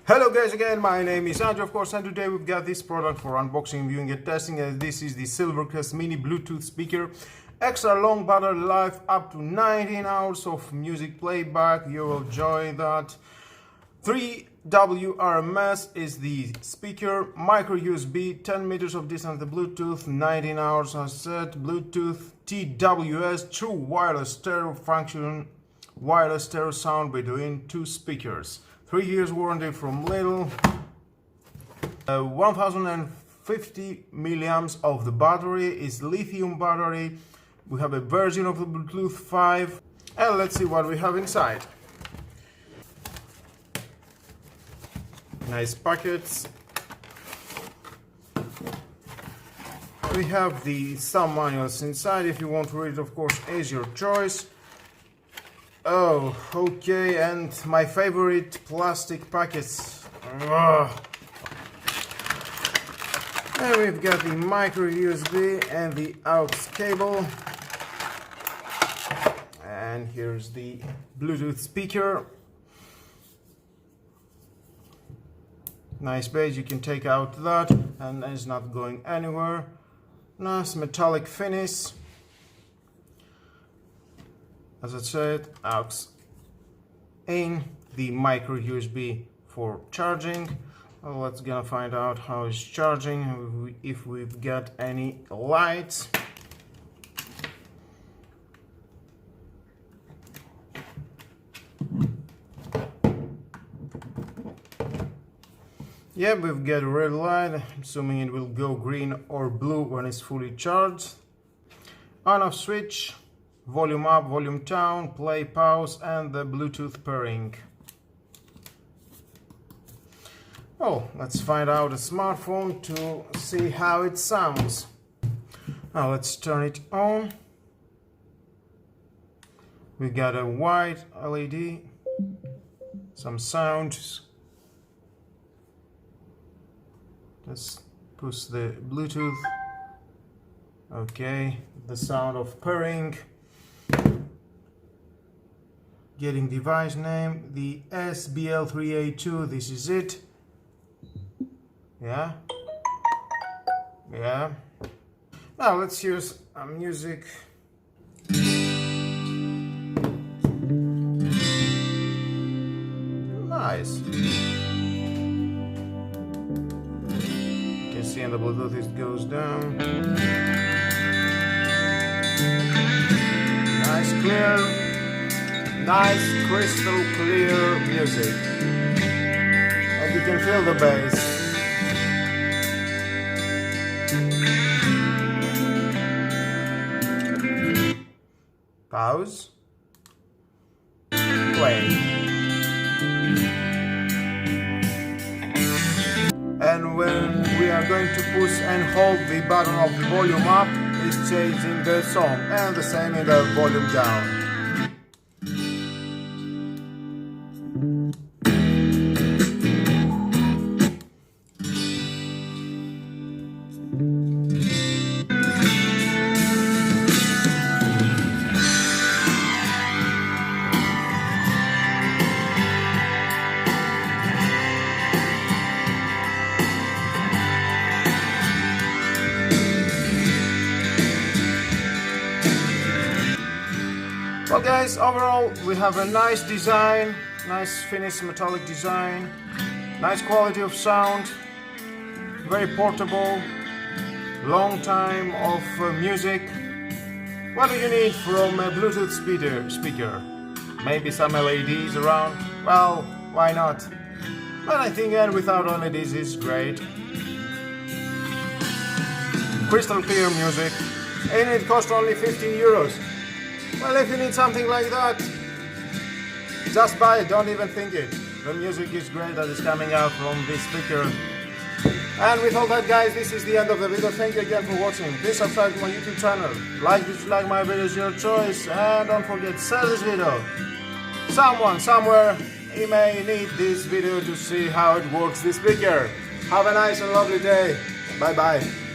Hello guys again, my name is Andrew of course, and today we've got this product for unboxing, viewing and testing, and this is the Silvercrest mini Bluetooth speaker. Extra long battery life, up to 19 hours of music playback, you will enjoy that. 3W RMS is the speaker, micro USB, 10 meters of distance, the Bluetooth, 19 hours as said, Bluetooth, TWS, true wireless stereo function, wireless stereo sound between two speakers. 3 years warranty from Lidl. 1050 milliamps of the battery is lithium battery. We have a version of the Bluetooth 5, and let's see what we have inside. Nice packets. We have the some manuals inside. If you want to read it, of course, is your choice. Oh, okay, and my favorite plastic packets. Ugh. And we've got the micro USB and the aux cable. And here's the Bluetooth speaker. Nice base, you can take out that, and it's not going anywhere. Nice metallic finish. As I said, aux in, the micro USB for charging. Well, let's gonna find out how it's charging, if we've got any lights. Yeah, we've got a red light, assuming it will go green or blue when it's fully charged. On-off switch. Volume up, volume down, play, pause, and the Bluetooth pairing. Oh, let's find out a smartphone to see how it sounds. Now let's turn it on. We got a white LED, some sounds. Let's push the Bluetooth. Okay, the sound of pairing. Getting device name, the SBL 382, this is it. Yeah. Now let's use music. Nice. You can see on the Bluetooth it goes down. Nice clear. Nice crystal clear music, and you can feel the bass. Pause. Play. And when we are going to push and hold the button of the volume up, it's changing the song, and the same in the volume down. Well guys, overall we have a nice design, nice finished metallic design, nice quality of sound, very portable, long time of music. What do you need from a Bluetooth speaker? Maybe some LEDs around? Well, why not? But I think and without LEDs is great. Crystal clear music, and it costs only 15 euros. Well, if you need something like that, just buy it, don't even think it. The music is great that is coming out from this speaker. And with all that guys, this is the end of the video. Thank you again for watching. Please subscribe to my YouTube channel. Like if you like my videos, your choice. And don't forget, share this video. Someone, somewhere, he may need this video to see how it works, this speaker. Have a nice and lovely day. Bye bye.